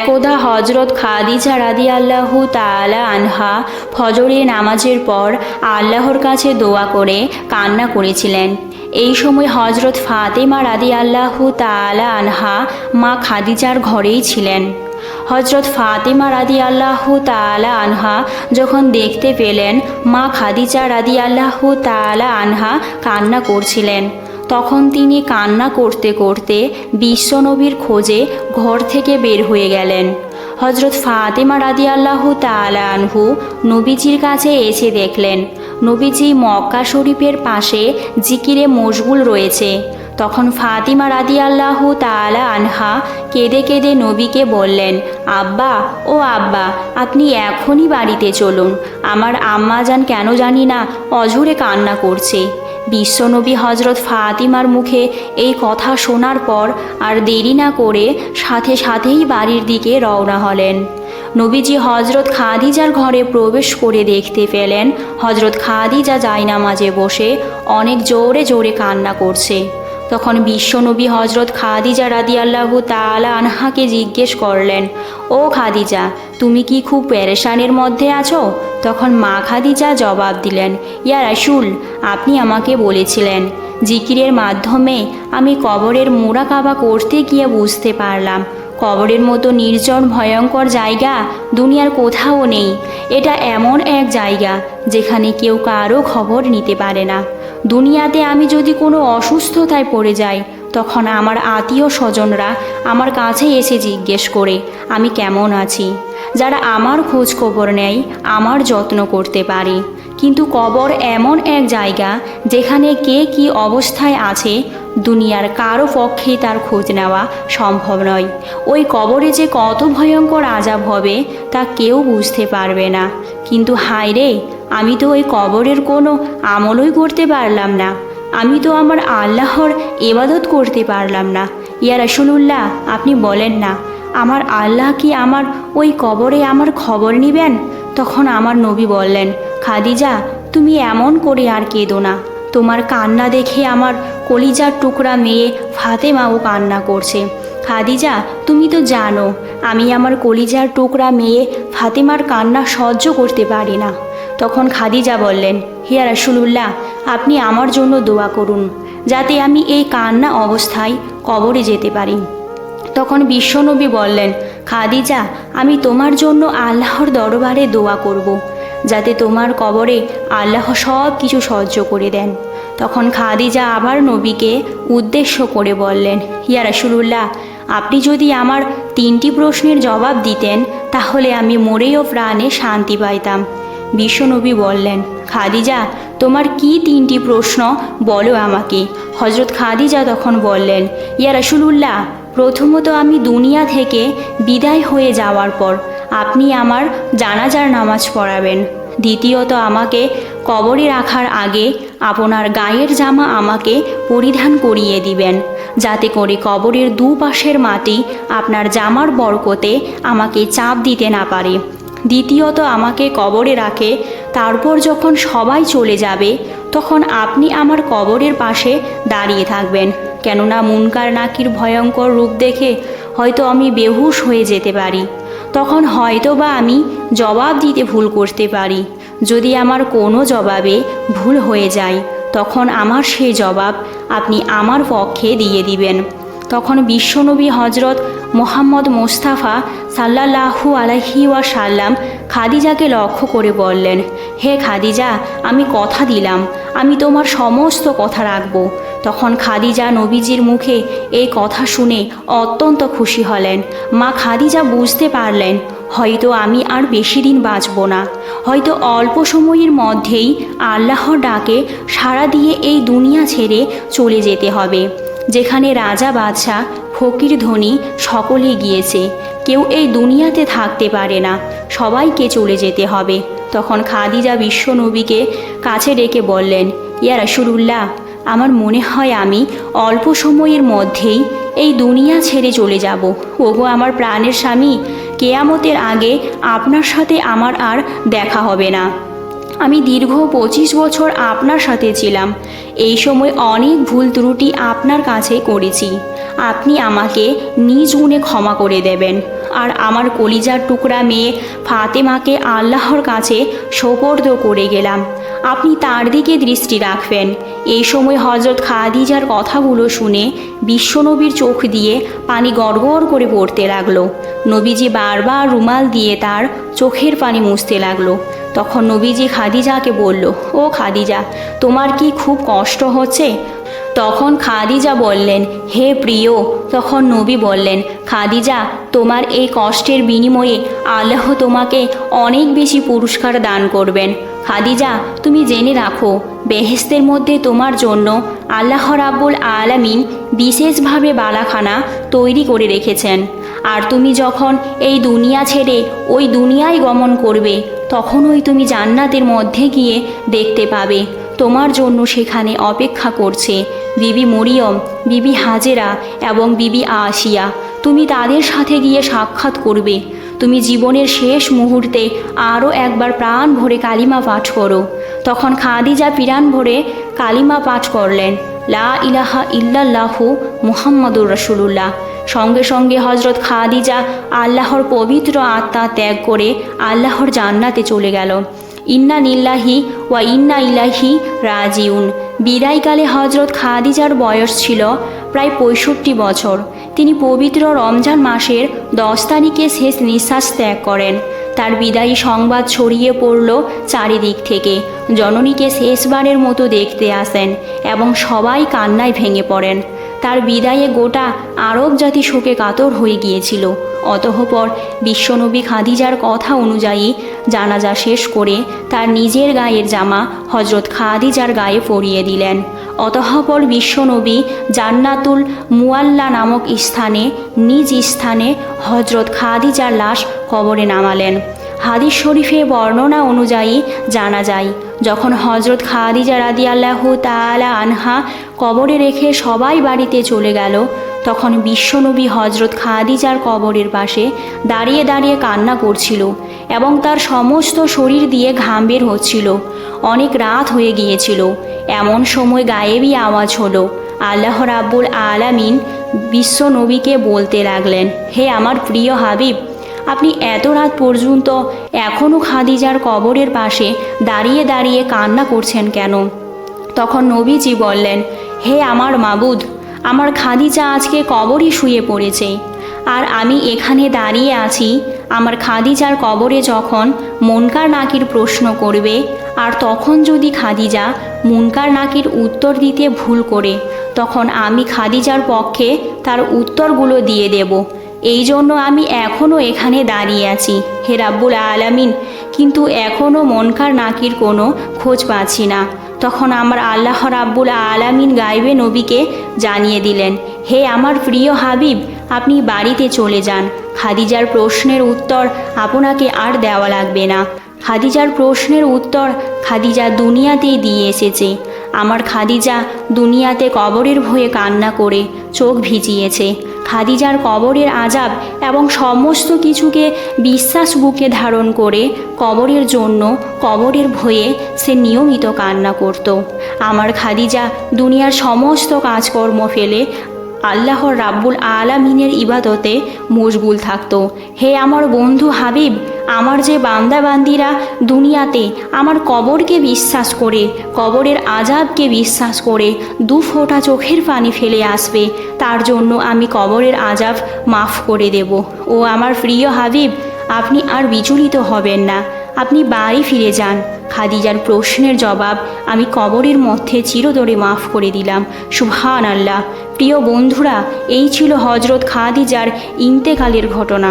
একদা হজরত খাদিজা রাদিয়াল্লাহু তাআলা আনহা ফজরের নামাজের পর আল্লাহর কাছে দোয়া করে কান্না করেছিলেন। এই সময় হজরত ফাতেমা রাদিয়াল্লাহু তাআলা আনহা মা খাদিজার ঘরেই ছিলেন। হজরত ফাতেমা রাদিয়াল্লাহু তাআলা আনহা যখন দেখতে পেলেন মা খাদিজা রাদিয়াল্লাহু তাআলা আনহা কান্না করছিলেন, তখন তিনি কান্না করতে করতে বিশ্বনবীর খোঁজে ঘর থেকে বের হয়ে গেলেন। হজরত ফাতেমা রাদিয়াল্লাহু তাআলা আনহু নবীজির কাছে এসে দেখলেন নবীজি মক্কা শরীফের পাশে জিকিরে মশগুল রয়েছে। তখন ফাতিমা রাদিয়াল্লাহু তাআলা আনহা কেঁদে কেঁদে নবীকে বললেন, আব্বা ও আব্বা, আপনি এখনই বাড়িতে চলুন, আমার আম্মাজান কেন জানি না অঝরে কান্না করছে। বিশ্বনবী হজরত ফাতিমার মুখে এই কথা শোনার পর আর দেরি না করে সাথে সাথেই বাড়ির দিকে রওনা হলেন। নবীজি হজরত খাদিজার ঘরে প্রবেশ করে দেখতে পেলেন হজরত খাদিজা জায়নামাজে বসে অনেক জোরে জোরে কান্না করছে। তখন বিশ্বনবী হজরত খাদিজা রাদিয়াল্লাহু তাআলা আনহাকে জিজ্ঞেস করলেন, ও খাদিজা, তুমি কি খুব পেরেশানের মধ্যে আছো? তখন মা খাদিজা জবাব দিলেন, ইয়া রাসূল, আপনি আমাকে বলেছিলেন জিকিরের মাধ্যমে আমি কবরের মুরাকাবা করতে গিয়ে বুঝতে পারলাম কবরের মতো নির্জন ভয়ঙ্কর জায়গা দুনিয়ার কোথাও নেই। এটা এমন এক জায়গা যেখানে কেউ কারো খবর নিতে পারে না। দুনিয়াতে আমি যদি কোনো অসুস্থতায় পড়ে যাই, তখন আমার আত্মীয় স্বজনরা আমার কাছে এসে জিজ্ঞেস করে আমি কেমন আছি। যারা আমার খোঁজ খবর নেয়, আমার যত্ন করতে পারে। কিন্তু কবর এমন এক জায়গা যেখানে কে কি অবস্থায় আছে দুনিয়ার কারো পক্ষে তার খোঁজ নেওয়া সম্ভব নয়। ওই কবরে যে কত ভয়ঙ্কর আযাব হবে তা কেউ বুঝতে পারবে না। কিন্তু হায় রে, আমি তো ওই কবরের কোনো আমলই করতে পারলাম না, আমি তো আমার আল্লাহর ইবাদত করতে পারলাম না। ইয়া রাসূলুল্লাহ, আপনি বলেন না, আমার আল্লাহ কি আমার ওই কবরে আমার খবর নেবেন? তখন আমার নবী বললেন, খাদিজা, তুমি এমন করে আর কেঁদো না। তোমার কান্না দেখে আমার কলিজার টুকরা মেয়ে ফাতেমাও কান্না করছে। খাদিজা, তুমি তো জানো আমি আমার কলিজার টুকরা মেয়ে ফাতেমার কান্না সহ্য করতে পারি না। তখন খাদিজা বললেন, হে রাসূলুল্লাহ, আপনি আমার জন্য দোয়া করুন যাতে আমি এই কান্না অবস্থায় কবরে যেতে পারি। তখন বিশ্বনবী বললেন, খাদিজা, আমি তোমার জন্য আল্লাহর দরবারে দোয়া করব যাতে তোমার কবরে আল্লাহ সব কিছু সহ্য করে দেন। তখন খাদিজা আবার নবীকে উদ্দেশ্য করে বললেন, ইয়া রাসূলুল্লাহ, আপনি যদি আমার 3টি প্রশ্নের জবাব দিতেন তাহলে আমি মরেও প্রাণে শান্তি পাইতাম। বিশ্বনবী বললেন, খাদিজা, তোমার কি 3টি প্রশ্ন বলো আমাকে। হজরত খাদিজা তখন বললেন, ইয়া রাসূলুল্লাহ, প্রথমত আমি দুনিয়া থেকে বিদায় হয়ে যাওয়ার পর আপনি আমার জানাজার নামাজ পড়াবেন। দ্বিতীয়ত আমাকে কবরে রাখার আগে আপনার গায়ের জামা আমাকে পরিধান করিয়ে দিবেন যাতে করে কবরের দুপাশের মাটি আপনার জামার বরকতে আমাকে চাপ দিতে না পারে। দ্বিতীয়ত আমাকে কবরে রাখে, তারপর যখন সবাই চলে যাবে তখন আপনি আমার কবরের পাশে দাঁড়িয়ে থাকবেন, কেননা মুনকার নাকির ভয়ঙ্কর রূপ দেখে হয়তো আমি বেহুশ হয়ে যেতে পারি। তখন হয়তো বা আমি জবাব দিতে ভুল করতে পারি। যদি আমার কোনো জবাবে ভুল হয়ে যায় তখন আমার সেই জবাব আপনি আমার পক্ষে দিয়ে দিবেন। তখন বিশ্বনবী হজরত মোহাম্মদ মোস্তাফা সাল্লাল্লাহু আলাইহি ওয়াসাল্লাম খাদিজাকে লক্ষ্য করে বললেন, হে খাদিজা, আমি কথা দিলাম আমি তোমার সমস্ত কথা রাখব। তখন খাদিজা নবীজির মুখে এই কথা শুনে অত্যন্ত খুশি হলেন। মা খাদিজা বুঝতে পারলেন হয়তো আমি আর বেশি দিন বাঁচব না, হয়তো অল্প সময়ের মধ্যেই আল্লাহর ডাকে সাড়া দিয়ে এই দুনিয়া ছেড়ে চলে যেতে হবে। যেখানে রাজা বাদশাহ ফকির ধনী সকলে গিয়েছে, কেউ এই দুনিয়াতে থাকতে পারে না, সবাইকে চলে যেতে হবে। তখন খাদিজা বিশ্বনবীকে কাছে ডেকে বললেন, ইয়া রাসূলুল্লাহ, আমার মনে হয় আমি অল্প সময়ের মধ্যেই এই দুনিয়া ছেড়ে চলে যাব। ওগো আমার প্রাণের স্বামী, কেয়ামতের আগে আপনার সাথে আমার আর দেখা হবে না। আমি দীর্ঘ 25 বছর আপনার সাথে ছিলাম, এই সময় অনেক ভুল ত্রুটি আপনার কাছে করেছি, আপনি আমাকে নিজ গুণে ক্ষমা করে দেবেন। আর আমার কলিজার টুকরা মেয়ে ফাতেমাকে আল্লাহর কাছে সোপর্দ করে গেলাম। আপনি তার দিকে দৃষ্টি রাখবেন। এই সময় হজরত খাদিজার কথাগুলো শুনে বিশ্বনবীর চোখ দিয়ে পানি গড়গড় করে পড়তে লাগলো। নবীজি বারবার রুমাল দিয়ে তার চোখের পানি মুছতে লাগলো। তখন নবীজি খাদিজাকে বলল, ও খাদিজা, তোমার কি খুব কষ্ট হচ্ছে? তখন খাদিজা বললেন, হে প্রিয়। তখন নবী বললেন, খাদিজা, তোমার এই কষ্টের বিনিময়ে আল্লাহ তোমাকে অনেক বেশি পুরস্কার দান করবেন। খাদিজা, তুমি জেনে রাখো, বেহেশতের মধ্যে তোমার জন্য আল্লাহ রাব্বুল আলামিন বিশেষভাবে বালাখানা তৈরি করে রেখেছেন। আর তুমি যখন এই দুনিয়া ছেড়ে ওই দুনিয়ায় গমন করবে, তখনই তুমি জান্নাতের মধ্যে গিয়ে দেখতে পাবে তোমার জন্য সেখানে অপেক্ষা করছে বিবি মরিয়ম, বিবি হাজেরা এবং বিবি আসিয়া। তুমি তাদের সাথে গিয়ে সাক্ষাৎ করবে। তুমি জীবনের শেষ মুহূর্তে আরও একবার প্রাণ ভরে কালিমা পাঠ করো। তখন খাদিজা প্রাণ ভরে কালিমা পাঠ করলেন, লা ইলাহা ইল্লাল্লাহু মুহাম্মাদুর রাসূলুল্লাহ। সঙ্গে সঙ্গে হজরত খাদিজা আল্লাহর পবিত্র আত্মা ত্যাগ করে আল্লাহর জান্নাতে চলে গেল। ইন্না নিল্লাহি ওয়া ইন্না ইলাইহি রাজিউন। বিদায়কালে হজরত খাদিজার বয়স ছিল প্রায় 65 বছর। তিনি পবিত্র রমজান মাসের 10 তারিখে শেষ নিঃশ্বাস ত্যাগ করেন। তার বিদায়ী সংবাদ ছড়িয়ে পড়ল চারিদিক থেকে। জননীকে শেষবারের মতো দেখতে আসেন এবং সবাই কান্নায় ভেঙে পড়েন। তার বিদায়ে গোটা আরব জাতি শোকে কাতর হয়ে গিয়েছিল। অতঃপর বিশ্বনবী খাদিজার কথা অনুযায়ী জানাজা শেষ করে তার নিজের গায়ের জামা হজরত খাদিজার গায়ে পরিয়ে দিলেন। অতঃপর বিশ্বনবী জান্নাতুল মুআল্লা নামক স্থানে নিজ স্থানে হজরত খাদিজার লাশ কবরে নামালেন। হাদিস শরীফে বর্ণনা অনুযায়ী জানা যায়, যখন হজরত খাদিজা রাদিয়াল্লাহু তাআলা আনহা কবরে রেখে সবাই বাড়িতে চলে গেল, তখন বিশ্বনবী হজরত খাদিজার কবরের পাশে দাঁড়িয়ে দাঁড়িয়ে কান্না করছিল এবং তার সমস্ত শরীর দিয়ে ঘাম বের হচ্ছিল। অনেক রাত হয়ে গিয়েছিল। এমন সময় গায়েবী আওয়াজ হলো। আল্লাহ রাব্বুল আলামিন বিশ্বনবীকে বলতে লাগলেন, হে আমার প্রিয় হাবিব, আপনি এত রাত পর্যন্ত এখনও খাদিজার কবরের পাশে দাঁড়িয়ে দাঁড়িয়ে কান্না করছেন কেন? তখন নবীজি বললেন, হে আমার মাবুদ, আমার খাদিজা আজকে কবরে শুয়ে পড়েছে আর আমি এখানে দাঁড়িয়ে আছি। আমার খাদিজার কবরে যখন মুনকার নাকির প্রশ্ন করবে, আর তখন যদি খাদিজা মুনকার নাকির উত্তর দিতে ভুল করে, তখন আমি খাদিজার পক্ষে তার উত্তরগুলো দিয়ে দেব। এই জন্য আমি এখনও এখানে দাঁড়িয়ে আছি, হে রাব্বুল আলামিন। কিন্তু এখনও মুনকার নাকির কোনো খোঁজ পাচ্ছি না। তখন আমার আল্লাহ রাব্বুল আলামিন গায়েবে নবীকে জানিয়ে দিলেন, হে আমার প্রিয় হাবিব, আপনি বাড়িতে চলে যান। খাদিজার প্রশ্নের উত্তর আপনাকে আর দেওয়া লাগবে না। খাদিজার প্রশ্নের উত্তর খাদিজা দুনিয়াতেই দিয়ে এসেছে। আমার খাদিজা দুনিয়াতে কবরের ভয়ে কান্না করে চোখ ভিজিয়েছে। খাদিজার কবরের আযাব এবং সমস্ত কিছুকে বিশ্বাস বুকে ধারণ করে কবরের জন্য, কবরের ভয়ে সে নিয়মিত কান্না করত। আমার খাদিজা দুনিয়ার সমস্ত কাজকর্ম ফেলে আল্লাহর রাব্বুল আলামিনের ইবাদতে মশগুল থাকত। হে আমার বন্ধু হাবিব, আমার যে বান্দা বান্দিরা দুনিয়াতে আমার কবরকে বিশ্বাস করে, কবরের আযাবকে বিশ্বাস করে 2 ফোঁটা চোখের পানি ফেলে আসবে, তার জন্য আমি কবরের আযাব মাফ করে দেব। ও আমার প্রিয় হাবিব, আপনি আর বিচলিত হবেন না, আপনি বাড়ি ফিরে যান। খাদিজার প্রশ্নের জবাব আমি কবরের মধ্যে চিরতরে মাফ করে দিলাম। সুবহানাল্লাহ। প্রিয় বন্ধুরা, এই ছিল হজরত খাদিজার ইন্তেকালের ঘটনা।